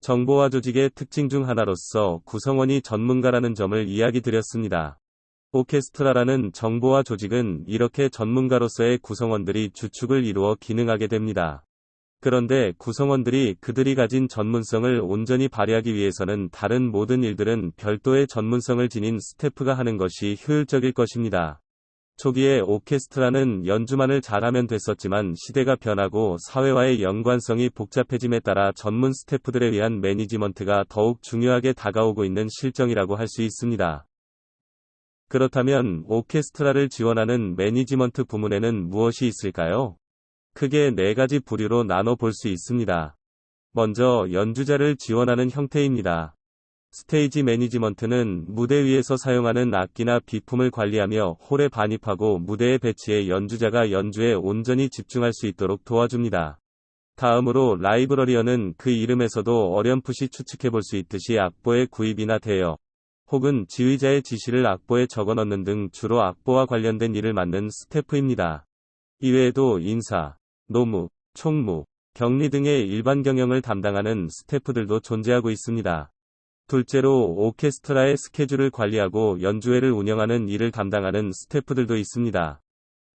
정보화 조직의 특징 중 하나로서 구성원이 전문가라는 점을 이야기 드렸습니다. 오케스트라라는 정보화 조직은 이렇게 전문가로서의 구성원들이 주축을 이루어 기능하게 됩니다. 그런데 구성원들이 그들이 가진 전문성을 온전히 발휘하기 위해서는 다른 모든 일들은 별도의 전문성을 지닌 스태프가 하는 것이 효율적일 것입니다. 초기에 오케스트라는 연주만을 잘하면 됐었지만 시대가 변하고 사회와의 연관성이 복잡해짐에 따라 전문 스태프들에 의한 매니지먼트가 더욱 중요하게 다가오고 있는 실정이라고 할 수 있습니다. 그렇다면 오케스트라를 지원하는 매니지먼트 부문에는 무엇이 있을까요? 크게 4가지 부류로 나눠 볼 수 있습니다. 먼저 연주자를 지원하는 형태입니다. 스테이지 매니지먼트는 무대 위에서 사용하는 악기나 비품을 관리하며 홀에 반입하고 무대에 배치해 연주자가 연주에 온전히 집중할 수 있도록 도와줍니다. 다음으로 라이브러리어는 그 이름에서도 어렴풋이 추측해 볼 수 있듯이 악보의 구입이나 대여, 혹은 지휘자의 지시를 악보에 적어 넣는 등 주로 악보와 관련된 일을 맡는 스태프입니다. 이외에도 인사, 노무, 총무, 격리 등의 일반 경영을 담당하는 스태프들도 존재하고 있습니다. 둘째로 오케스트라의 스케줄을 관리하고 연주회를 운영하는 일을 담당하는 스태프들도 있습니다.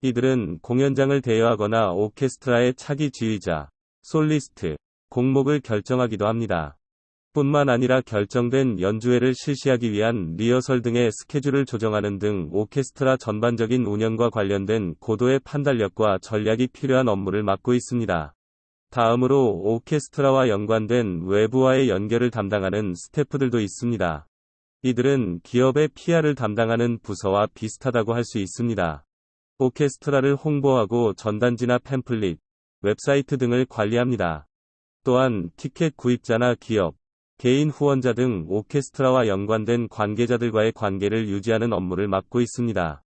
이들은 공연장을 대여하거나 오케스트라의 차기 지휘자, 솔리스트, 곡목을 결정하기도 합니다. 뿐만 아니라 결정된 연주회를 실시하기 위한 리허설 등의 스케줄을 조정하는 등 오케스트라 전반적인 운영과 관련된 고도의 판단력과 전략이 필요한 업무를 맡고 있습니다. 다음으로 오케스트라와 연관된 외부와의 연결을 담당하는 스태프들도 있습니다. 이들은 기업의 PR을 담당하는 부서와 비슷하다고 할 수 있습니다. 오케스트라를 홍보하고 전단지나 팸플릿, 웹사이트 등을 관리합니다. 또한 티켓 구입자나 기업, 개인 후원자 등 오케스트라와 연관된 관계자들과의 관계를 유지하는 업무를 맡고 있습니다.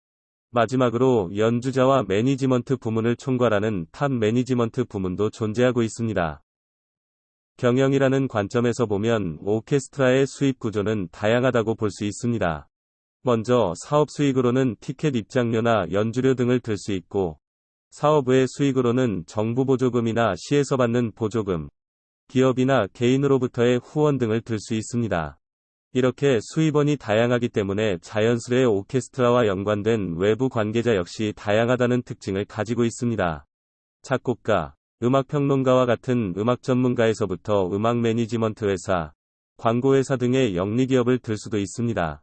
마지막으로 연주자와 매니지먼트 부문을 총괄하는 탑 매니지먼트 부문도 존재하고 있습니다. 경영이라는 관점에서 보면 오케스트라의 수입 구조는 다양하다고 볼 수 있습니다. 먼저 사업 수익으로는 티켓 입장료나 연주료 등을 들 수 있고, 사업외 수익으로는 정부 보조금이나 시에서 받는 보조금, 기업이나 개인으로부터의 후원 등을 들 수 있습니다. 이렇게 수입원이 다양하기 때문에 자연스레 오케스트라와 연관된 외부 관계자 역시 다양하다는 특징을 가지고 있습니다. 작곡가, 음악평론가와 같은 음악 전문가에서부터 음악 매니지먼트 회사, 광고회사 등의 영리기업을 들 수도 있습니다.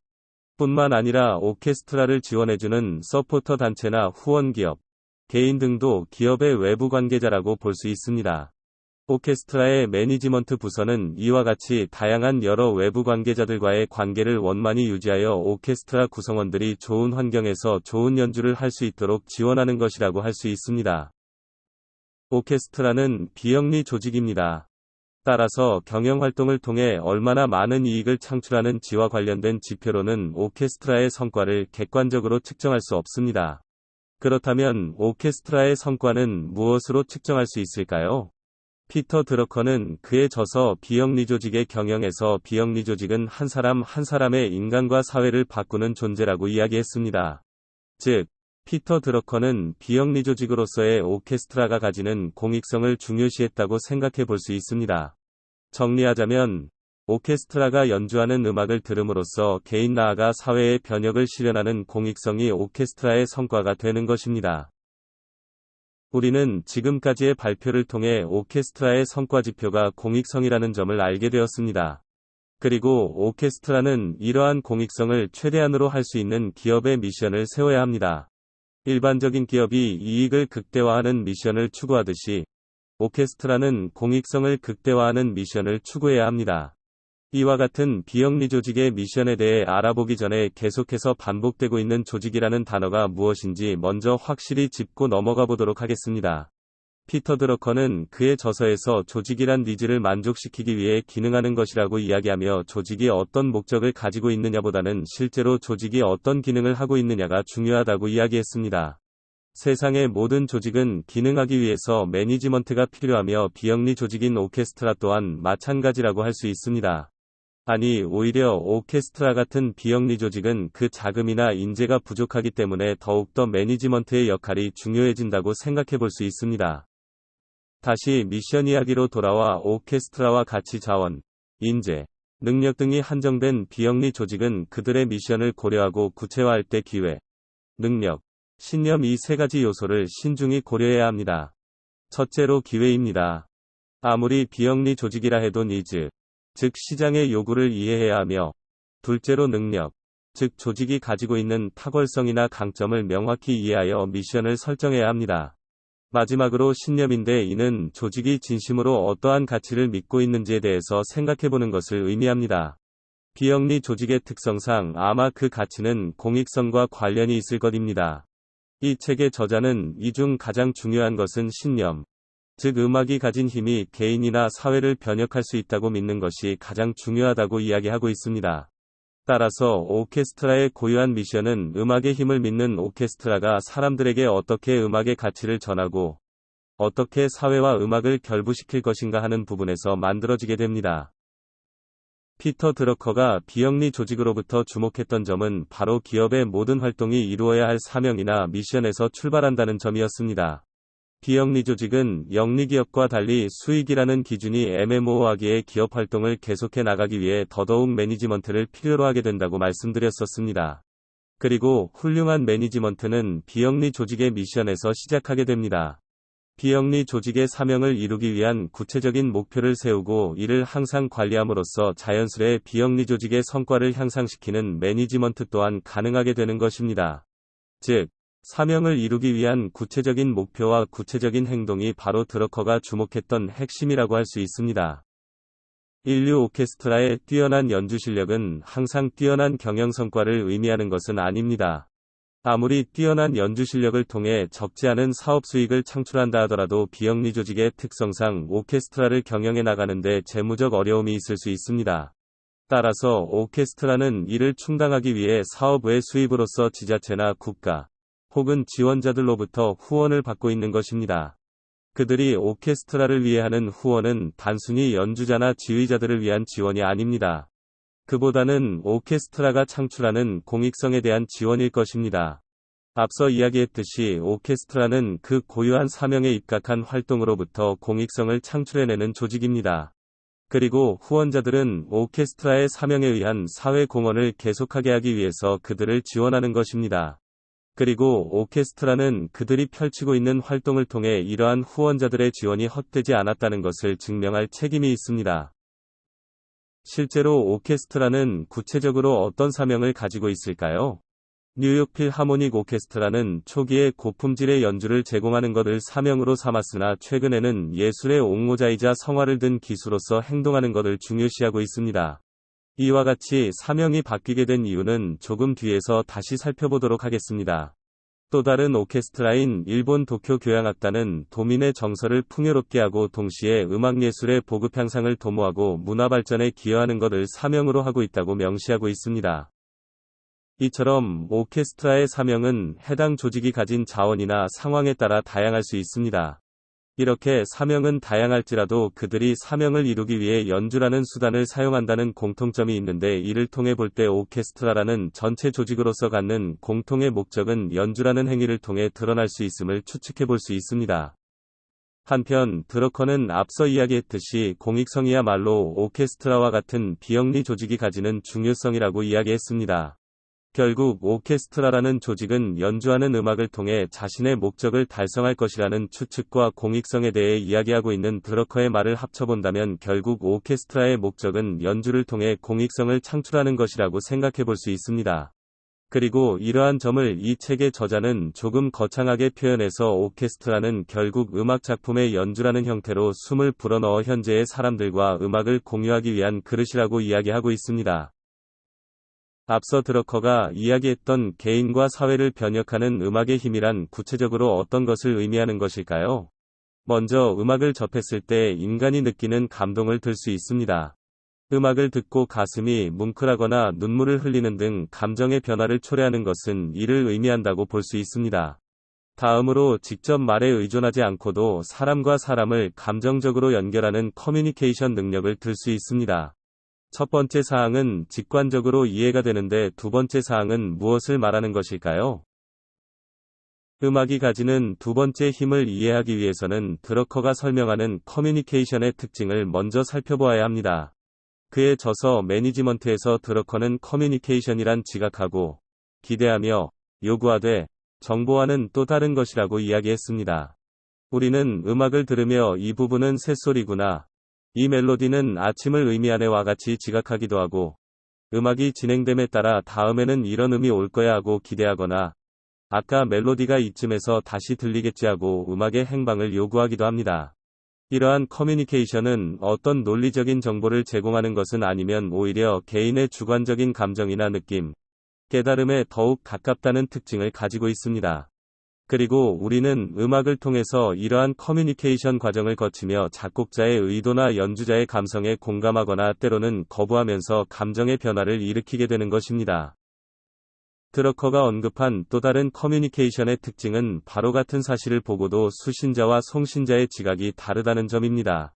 뿐만 아니라 오케스트라를 지원해주는 서포터 단체나 후원기업, 개인 등도 기업의 외부 관계자라고 볼 수 있습니다. 오케스트라의 매니지먼트 부서는 이와 같이 다양한 여러 외부 관계자들과의 관계를 원만히 유지하여 오케스트라 구성원들이 좋은 환경에서 좋은 연주를 할 수 있도록 지원하는 것이라고 할 수 있습니다. 오케스트라는 비영리 조직입니다. 따라서 경영활동을 통해 얼마나 많은 이익을 창출하는지와 관련된 지표로는 오케스트라의 성과를 객관적으로 측정할 수 없습니다. 그렇다면 오케스트라의 성과는 무엇으로 측정할 수 있을까요? 피터 드러커는 그의 저서 비영리 조직의 경영에서 비영리 조직은 한 사람 한 사람의 인간과 사회를 바꾸는 존재라고 이야기했습니다. 즉, 피터 드러커는 비영리 조직으로서의 오케스트라가 가지는 공익성을 중요시했다고 생각해 볼 수 있습니다. 정리하자면, 오케스트라가 연주하는 음악을 들음으로써 개인 나아가 사회의 변혁을 실현하는 공익성이 오케스트라의 성과가 되는 것입니다. 우리는 지금까지의 발표를 통해 오케스트라의 성과 지표가 공익성이라는 점을 알게 되었습니다. 그리고 오케스트라는 이러한 공익성을 최대한으로 할 수 있는 기업의 미션을 세워야 합니다. 일반적인 기업이 이익을 극대화하는 미션을 추구하듯이 오케스트라는 공익성을 극대화하는 미션을 추구해야 합니다. 이와 같은 비영리 조직의 미션에 대해 알아보기 전에 계속해서 반복되고 있는 조직이라는 단어가 무엇인지 먼저 확실히 짚고 넘어가 보도록 하겠습니다. 피터 드러커는 그의 저서에서 조직이란 니즈를 만족시키기 위해 기능하는 것이라고 이야기하며 조직이 어떤 목적을 가지고 있느냐보다는 실제로 조직이 어떤 기능을 하고 있느냐가 중요하다고 이야기했습니다. 세상의 모든 조직은 기능하기 위해서 매니지먼트가 필요하며 비영리 조직인 오케스트라 또한 마찬가지라고 할 수 있습니다. 아니, 오히려 오케스트라 같은 비영리 조직은 그 자금이나 인재가 부족하기 때문에 더욱더 매니지먼트의 역할이 중요해진다고 생각해 볼 수 있습니다. 다시 미션 이야기로 돌아와 오케스트라와 가치 자원, 인재, 능력 등이 한정된 비영리 조직은 그들의 미션을 고려하고 구체화할 때 기회, 능력, 신념 이 세 가지 요소를 신중히 고려해야 합니다. 첫째로 기회입니다. 아무리 비영리 조직이라 해도 니즈, 즉 시장의 요구를 이해해야 하며, 둘째로 능력, 즉 조직이 가지고 있는 탁월성이나 강점을 명확히 이해하여 미션을 설정해야 합니다. 마지막으로 신념인데 이는 조직이 진심으로 어떠한 가치를 믿고 있는지에 대해서 생각해보는 것을 의미합니다. 비영리 조직의 특성상 아마 그 가치는 공익성과 관련이 있을 것입니다. 이 책의 저자는 이 중 가장 중요한 것은 신념, 즉 음악이 가진 힘이 개인이나 사회를 변혁할 수 있다고 믿는 것이 가장 중요하다고 이야기하고 있습니다. 따라서 오케스트라의 고유한 미션은 음악의 힘을 믿는 오케스트라가 사람들에게 어떻게 음악의 가치를 전하고 어떻게 사회와 음악을 결부시킬 것인가 하는 부분에서 만들어지게 됩니다. 피터 드러커가 비영리 조직으로부터 주목했던 점은 바로 기업의 모든 활동이 이루어야 할 사명이나 미션에서 출발한다는 점이었습니다. 비영리 조직은 영리기업과 달리 수익이라는 기준이 애매모호하기에 기업 활동을 계속해 나가기 위해 더더욱 매니지먼트를 필요로 하게 된다고 말씀드렸었습니다. 그리고 훌륭한 매니지먼트는 비영리 조직의 미션에서 시작하게 됩니다. 비영리 조직의 사명을 이루기 위한 구체적인 목표를 세우고 이를 항상 관리함으로써 자연스레 비영리 조직의 성과를 향상시키는 매니지먼트 또한 가능하게 되는 것입니다. 즉, 사명을 이루기 위한 구체적인 목표와 구체적인 행동이 바로 드러커가 주목했던 핵심이라고 할 수 있습니다. 인류 오케스트라의 뛰어난 연주 실력은 항상 뛰어난 경영 성과를 의미하는 것은 아닙니다. 아무리 뛰어난 연주 실력을 통해 적지 않은 사업 수익을 창출한다 하더라도 비영리 조직의 특성상 오케스트라를 경영해 나가는데 재무적 어려움이 있을 수 있습니다. 따라서 오케스트라는 이를 충당하기 위해 사업 외 수입으로서 지자체나 국가, 혹은 지원자들로부터 후원을 받고 있는 것입니다. 그들이 오케스트라를 위해 하는 후원은 단순히 연주자나 지휘자들을 위한 지원이 아닙니다. 그보다는 오케스트라가 창출하는 공익성에 대한 지원일 것입니다. 앞서 이야기했듯이 오케스트라는 그 고유한 사명에 입각한 활동으로부터 공익성을 창출해내는 조직입니다. 그리고 후원자들은 오케스트라의 사명에 의한 사회 공헌을 계속하게 하기 위해서 그들을 지원하는 것입니다. 그리고 오케스트라는 그들이 펼치고 있는 활동을 통해 이러한 후원자들의 지원이 헛되지 않았다는 것을 증명할 책임이 있습니다. 실제로 오케스트라는 구체적으로 어떤 사명을 가지고 있을까요? 뉴욕 필하모닉 오케스트라는 초기에 고품질의 연주를 제공하는 것을 사명으로 삼았으나 최근에는 예술의 옹호자이자 성화를 든 기수로서 행동하는 것을 중요시하고 있습니다. 이와 같이 사명이 바뀌게 된 이유는 조금 뒤에서 다시 살펴보도록 하겠습니다. 또 다른 오케스트라인 일본 도쿄 교향악단은 도민의 정서를 풍요롭게 하고 동시에 음악예술의 보급 향상을 도모하고 문화 발전에 기여하는 것을 사명으로 하고 있다고 명시하고 있습니다. 이처럼 오케스트라의 사명은 해당 조직이 가진 자원이나 상황에 따라 다양할 수 있습니다. 이렇게 사명은 다양할지라도 그들이 사명을 이루기 위해 연주라는 수단을 사용한다는 공통점이 있는데 이를 통해 볼 때 오케스트라라는 전체 조직으로서 갖는 공통의 목적은 연주라는 행위를 통해 드러날 수 있음을 추측해 볼 수 있습니다. 한편 드러커는 앞서 이야기했듯이 공익성이야말로 오케스트라와 같은 비영리 조직이 가지는 중요성이라고 이야기했습니다. 결국 오케스트라라는 조직은 연주하는 음악을 통해 자신의 목적을 달성할 것이라는 추측과 공익성에 대해 이야기하고 있는 드러커의 말을 합쳐본다면 결국 오케스트라의 목적은 연주를 통해 공익성을 창출하는 것이라고 생각해 볼 수 있습니다. 그리고 이러한 점을 이 책의 저자는 조금 거창하게 표현해서 오케스트라는 결국 음악 작품의 연주라는 형태로 숨을 불어넣어 현재의 사람들과 음악을 공유하기 위한 그릇이라고 이야기하고 있습니다. 앞서 드러커가 이야기했던 개인과 사회를 변혁하는 음악의 힘이란 구체적으로 어떤 것을 의미하는 것일까요? 먼저 음악을 접했을 때 인간이 느끼는 감동을 들 수 있습니다. 음악을 듣고 가슴이 뭉클하거나 눈물을 흘리는 등 감정의 변화를 초래하는 것은 이를 의미한다고 볼 수 있습니다. 다음으로 직접 말에 의존하지 않고도 사람과 사람을 감정적으로 연결하는 커뮤니케이션 능력을 들 수 있습니다. 첫 번째 사항은 직관적으로 이해가 되는데 두 번째 사항은 무엇을 말하는 것일까요? 음악이 가지는 두 번째 힘을 이해하기 위해서는 드러커가 설명하는 커뮤니케이션의 특징을 먼저 살펴보아야 합니다. 그에 져서 매니지먼트에서 드러커는 커뮤니케이션이란 지각하고 기대하며 요구하되 정보와는 또 다른 것이라고 이야기했습니다. 우리는 음악을 들으며 이 부분은 새소리구나. 이 멜로디는 아침을 의미하네와 같이 지각하기도 하고 음악이 진행됨에 따라 다음에는 이런 음이 올 거야 하고 기대하거나 아까 멜로디가 이쯤에서 다시 들리겠지 하고 음악의 행방을 요구하기도 합니다. 이러한 커뮤니케이션은 어떤 논리적인 정보를 제공하는 것은 아니면 오히려 개인의 주관적인 감정이나 느낌, 깨달음에 더욱 가깝다는 특징을 가지고 있습니다. 그리고 우리는 음악을 통해서 이러한 커뮤니케이션 과정을 거치며 작곡자의 의도나 연주자의 감성에 공감하거나 때로는 거부하면서 감정의 변화를 일으키게 되는 것입니다. 드러커가 언급한 또 다른 커뮤니케이션의 특징은 바로 같은 사실을 보고도 수신자와 송신자의 지각이 다르다는 점입니다.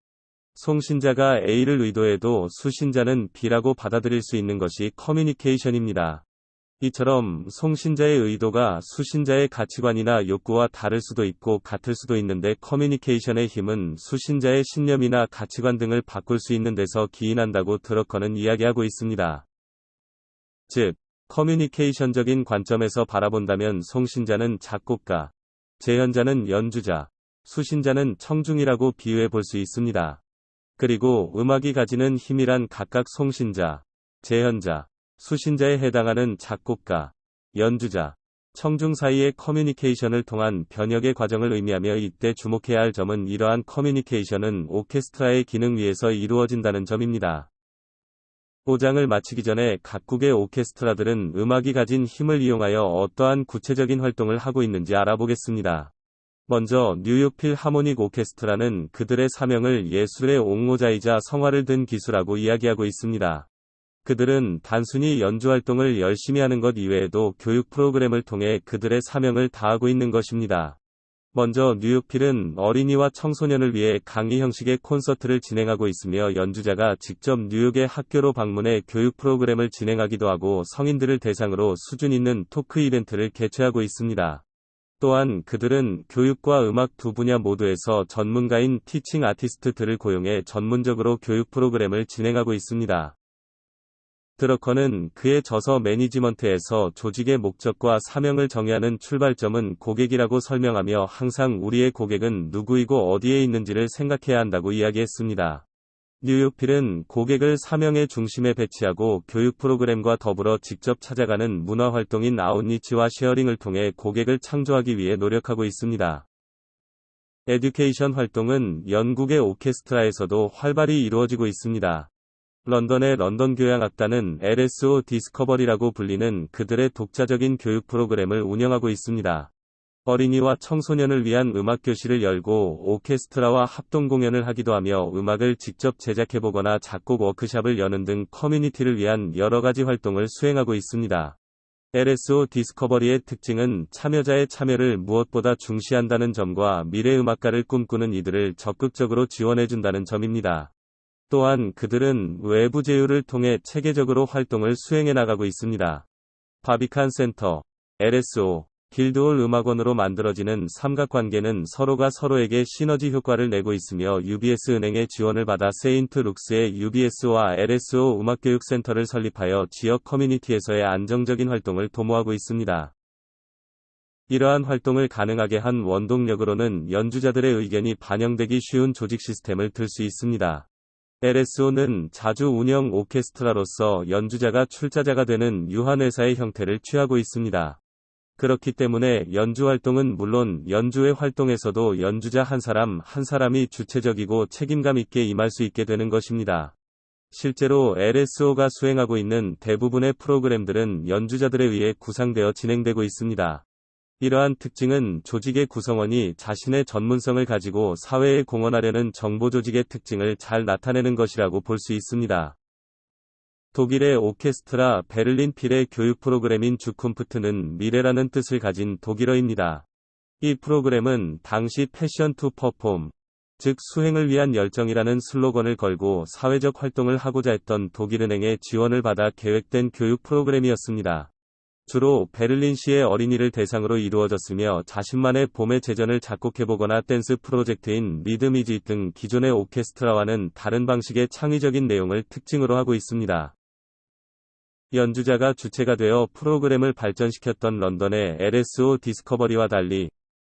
송신자가 A를 의도해도 수신자는 B라고 받아들일 수 있는 것이 커뮤니케이션입니다. 이처럼 송신자의 의도가 수신자의 가치관이나 욕구와 다를 수도 있고 같을 수도 있는데 커뮤니케이션의 힘은 수신자의 신념이나 가치관 등을 바꿀 수 있는 데서 기인한다고 드러커는 이야기하고 있습니다. 즉, 커뮤니케이션적인 관점에서 바라본다면 송신자는 작곡가, 재현자는 연주자, 수신자는 청중이라고 비유해 볼 수 있습니다. 그리고 음악이 가지는 힘이란 각각 송신자, 재현자, 수신자에 해당하는 작곡가, 연주자, 청중 사이의 커뮤니케이션을 통한 변혁의 과정을 의미하며 이때 주목해야 할 점은 이러한 커뮤니케이션은 오케스트라의 기능 위에서 이루어진다는 점입니다. 5장을 마치기 전에 각국의 오케스트라들은 음악이 가진 힘을 이용하여 어떠한 구체적인 활동을 하고 있는지 알아보겠습니다. 먼저 뉴욕 필하모닉 오케스트라는 그들의 사명을 예술의 옹호자이자 성화를 든 기수라고 이야기하고 있습니다. 그들은 단순히 연주 활동을 열심히 하는 것 이외에도 교육 프로그램을 통해 그들의 사명을 다하고 있는 것입니다. 먼저 뉴욕필은 어린이와 청소년을 위해 강의 형식의 콘서트를 진행하고 있으며 연주자가 직접 뉴욕의 학교로 방문해 교육 프로그램을 진행하기도 하고 성인들을 대상으로 수준 있는 토크 이벤트를 개최하고 있습니다. 또한 그들은 교육과 음악 두 분야 모두에서 전문가인 티칭 아티스트들을 고용해 전문적으로 교육 프로그램을 진행하고 있습니다. 드러커는 그의 저서 매니지먼트에서 조직의 목적과 사명을 정의하는 출발점은 고객이라고 설명하며 항상 우리의 고객은 누구이고 어디에 있는지를 생각해야 한다고 이야기했습니다. 뉴욕필은 고객을 사명의 중심에 배치하고 교육 프로그램과 더불어 직접 찾아가는 문화 활동인 아웃리치와 쉐어링을 통해 고객을 창조하기 위해 노력하고 있습니다. 에듀케이션 활동은 영국의 오케스트라에서도 활발히 이루어지고 있습니다. 런던의 런던 교향악단은 LSO 디스커버리라고 불리는 그들의 독자적인 교육 프로그램을 운영하고 있습니다. 어린이와 청소년을 위한 음악교실을 열고 오케스트라와 합동 공연을 하기도 하며 음악을 직접 제작해보거나 작곡 워크샵을 여는 등 커뮤니티를 위한 여러가지 활동을 수행하고 있습니다. LSO 디스커버리의 특징은 참여자의 참여를 무엇보다 중시한다는 점과 미래 음악가를 꿈꾸는 이들을 적극적으로 지원해준다는 점입니다. 또한 그들은 외부 제휴를 통해 체계적으로 활동을 수행해 나가고 있습니다. 바비칸 센터, LSO, 길드홀 음악원으로 만들어지는 삼각관계는 서로가 서로에게 시너지 효과를 내고 있으며 UBS 은행의 지원을 받아 세인트 룩스의 UBS와 LSO 음악교육센터를 설립하여 지역 커뮤니티에서의 안정적인 활동을 도모하고 있습니다. 이러한 활동을 가능하게 한 원동력으로는 연주자들의 의견이 반영되기 쉬운 조직 시스템을 들 수 있습니다. LSO는 자주 운영 오케스트라로서 연주자가 출자자가 되는 유한회사의 형태를 취하고 있습니다. 그렇기 때문에 연주 활동은 물론 연주회 활동에서도 연주자 한 사람 한 사람이 주체적이고 책임감 있게 임할 수 있게 되는 것입니다. 실제로 LSO가 수행하고 있는 대부분의 프로그램들은 연주자들에 의해 구상되어 진행되고 있습니다. 이러한 특징은 조직의 구성원이 자신의 전문성을 가지고 사회에 공헌하려는 정보 조직의 특징을 잘 나타내는 것이라고 볼 수 있습니다. 독일의 오케스트라 베를린 필의 교육 프로그램인 주쿤프트는 미래라는 뜻을 가진 독일어입니다. 이 프로그램은 당시 패션 투 퍼폼, 즉 수행을 위한 열정이라는 슬로건을 걸고 사회적 활동을 하고자 했던 독일은행의 지원을 받아 계획된 교육 프로그램이었습니다. 주로 베를린시의 어린이를 대상으로 이루어졌으며 자신만의 봄의 제전을 작곡해보거나 댄스 프로젝트인 리듬 이즈 잇 등 기존의 오케스트라와는 다른 방식의 창의적인 내용을 특징으로 하고 있습니다. 연주자가 주체가 되어 프로그램을 발전시켰던 런던의 LSO 디스커버리와 달리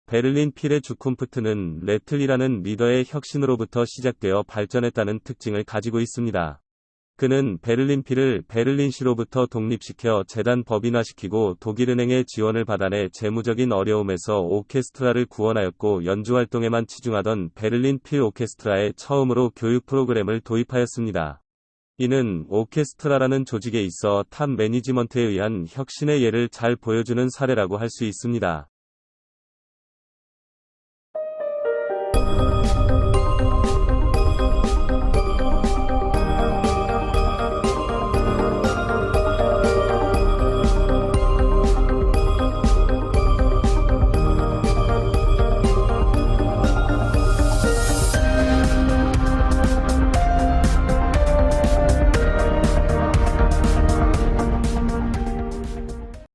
베를린 필의 주쿤프트는 레틀이라는 리더의 혁신으로부터 시작되어 발전했다는 특징을 가지고 있습니다. 그는 베를린 필을 베를린시로부터 독립시켜 재단 법인화시키고 독일은행의 지원을 받아내 재무적인 어려움에서 오케스트라를 구원하였고 연주 활동에만 치중하던 베를린 필 오케스트라에 처음으로 교육 프로그램을 도입하였습니다. 이는 오케스트라라는 조직에 있어 탑 매니지먼트에 의한 혁신의 예를 잘 보여주는 사례라고 할 수 있습니다.